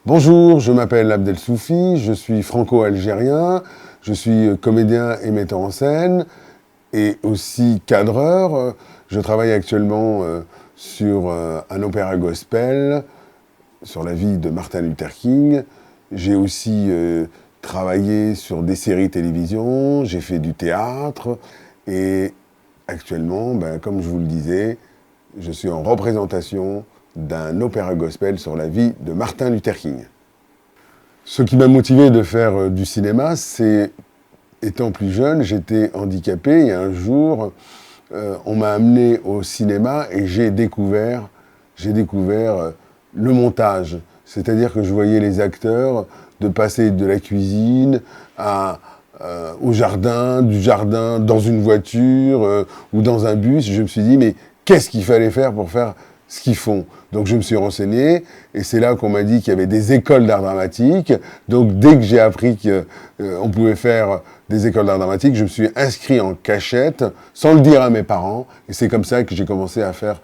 Bonjour, je m'appelle Abdel Soufi, je suis franco-algérien, je suis comédien et metteur en scène et aussi cadreur. Je travaille actuellement sur un opéra gospel, sur la vie de Martin Luther King. J'ai aussi travaillé sur des séries télévision, j'ai fait du théâtre et actuellement, comme je vous le disais, je suis en représentation d'un opéra gospel sur la vie de Martin Luther King. Ce qui m'a motivé de faire du cinéma, c'est, étant plus jeune, j'étais handicapé et un jour, on m'a amené au cinéma et j'ai découvert le montage. C'est-à-dire que je voyais les acteurs de passer de la cuisine au jardin, du jardin dans une voiture ou dans un bus. Je me suis dit, mais qu'est-ce qu'il fallait faire pour faire ce qu'ils font? Donc je me suis renseigné et c'est là qu'on m'a dit qu'il y avait des écoles d'art dramatique. Donc dès que j'ai appris qu'on pouvait faire des écoles d'art dramatique, je me suis inscrit en cachette sans le dire à mes parents. Et c'est comme ça que j'ai commencé à faire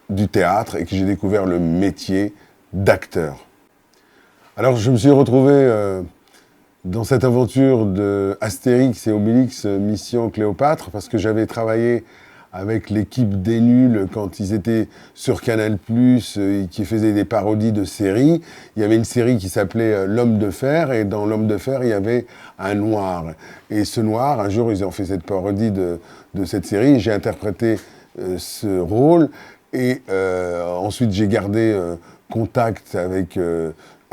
du théâtre et que j'ai découvert le métier d'acteur. Alors je me suis retrouvé dans cette aventure de Astérix et Obélix Mission Cléopâtre parce que j'avais travaillé avec l'équipe des Nuls quand ils étaient sur Canal+, et qui faisaient des parodies de séries. Il y avait une série qui s'appelait L'Homme de Fer, et dans L'Homme de Fer, il y avait un noir. Et ce noir, un jour, ils ont fait cette parodie de cette série, et j'ai interprété ce rôle, et ensuite j'ai gardé contact avec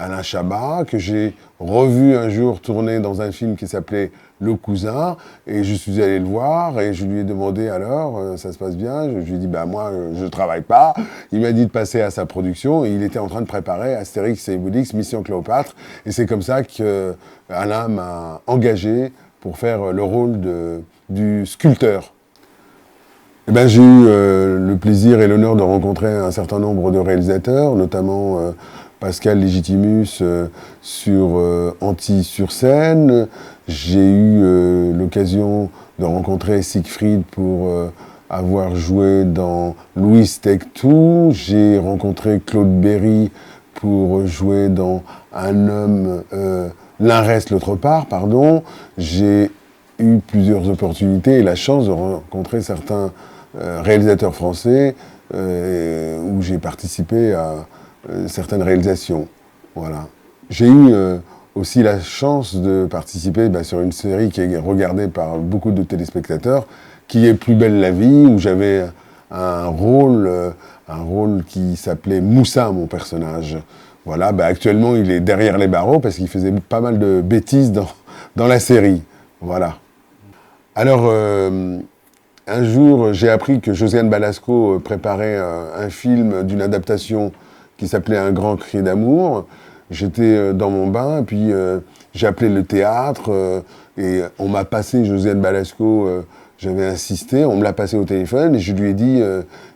Alain Chabat, que j'ai revu un jour tourner dans un film qui s'appelait Le Cousin, et je suis allé le voir, et je lui ai demandé alors, ça se passe bien? Je lui ai dit, moi, je travaille pas. Il m'a dit de passer à sa production, et il était en train de préparer Astérix et Obélix Mission Cléopâtre, et c'est comme ça que Alain m'a engagé pour faire le rôle du sculpteur. J'ai eu le plaisir et l'honneur de rencontrer un certain nombre de réalisateurs, notamment Pascal Légitimus sur Anti-sur-Scène. J'ai eu l'occasion de rencontrer Siegfried pour avoir joué dans Louis Take Two. J'ai rencontré Claude Berry pour jouer dans Un homme, l'un reste l'autre part, pardon. J'ai eu plusieurs opportunités et la chance de rencontrer certains réalisateurs français où j'ai participé à certaines réalisations. Voilà. J'ai eu aussi la chance de participer sur une série qui est regardée par beaucoup de téléspectateurs, qui est Plus belle la vie, où j'avais un rôle qui s'appelait Moussa, mon personnage. Voilà, actuellement il est derrière les barreaux parce qu'il faisait pas mal de bêtises dans la série. Voilà. Alors, un jour, j'ai appris que Josiane Balasco préparait un film d'une adaptation qui s'appelait Un grand cri d'amour. J'étais dans mon bain, puis j'ai appelé le théâtre et on m'a passé Josiane Balasco, j'avais insisté, on me l'a passé au téléphone et je lui ai dit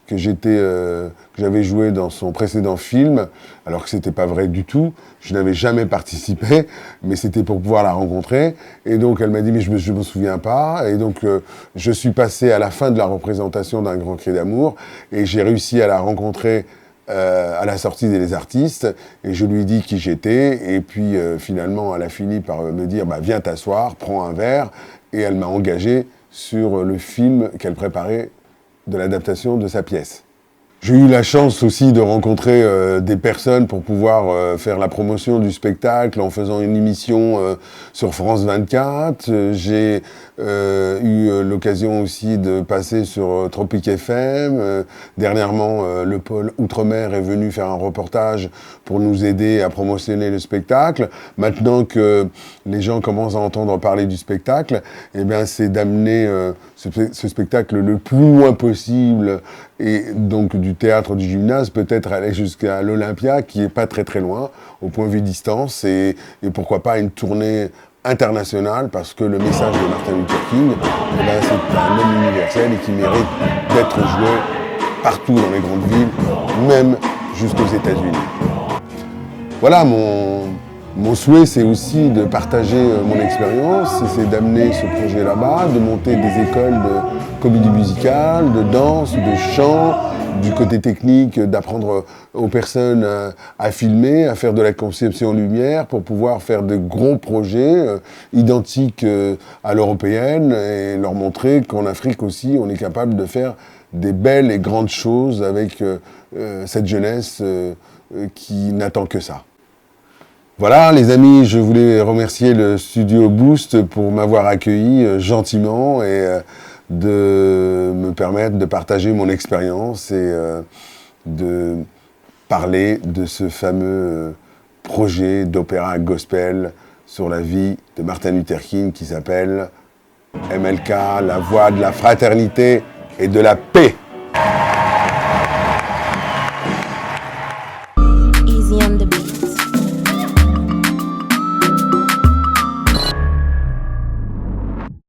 que j'avais joué dans son précédent film, alors que c'était pas vrai du tout. Je n'avais jamais participé, mais c'était pour pouvoir la rencontrer. Et donc elle m'a dit, mais je me souviens pas. Et donc je suis passé à la fin de la représentation d'Un grand cri d'amour et j'ai réussi à la rencontrer à la sortie des artistes, et je lui ai dit qui j'étais, et puis finalement elle a fini par me dire viens t'asseoir, prends un verre, et elle m'a engagé sur le film qu'elle préparait de l'adaptation de sa pièce. J'ai eu la chance aussi de rencontrer des personnes pour pouvoir faire la promotion du spectacle en faisant une émission sur France 24. J'ai eu l'occasion aussi de passer sur Tropic FM. Dernièrement, le pôle Outre-mer est venu faire un reportage pour nous aider à promotionner le spectacle. Maintenant que les gens commencent à entendre parler du spectacle, c'est d'amener ce spectacle le plus loin possible, et donc du théâtre du gymnase, peut-être aller jusqu'à l'Olympia, qui est pas très très loin, au point de vue distance, et pourquoi pas une tournée internationale, parce que le message de Martin Luther King, c'est un homme universel et qui mérite d'être joué partout dans les grandes villes, même jusqu'aux États-Unis. Voilà, mon souhait, c'est aussi de partager mon expérience, c'est d'amener ce projet là-bas, de monter des écoles de comédie musicale, de danse, de chant, du côté technique, d'apprendre aux personnes à filmer, à faire de la conception lumière pour pouvoir faire de gros projets identiques à l'européenne et leur montrer qu'en Afrique aussi, on est capable de faire des belles et grandes choses avec cette jeunesse qui n'attend que ça. Voilà, les amis, je voulais remercier le Studio Boost pour m'avoir accueilli gentiment et de me permettre de partager mon expérience et de parler de ce fameux projet d'opéra gospel sur la vie de Martin Luther King qui s'appelle MLK, la voix de la fraternité et de la paix.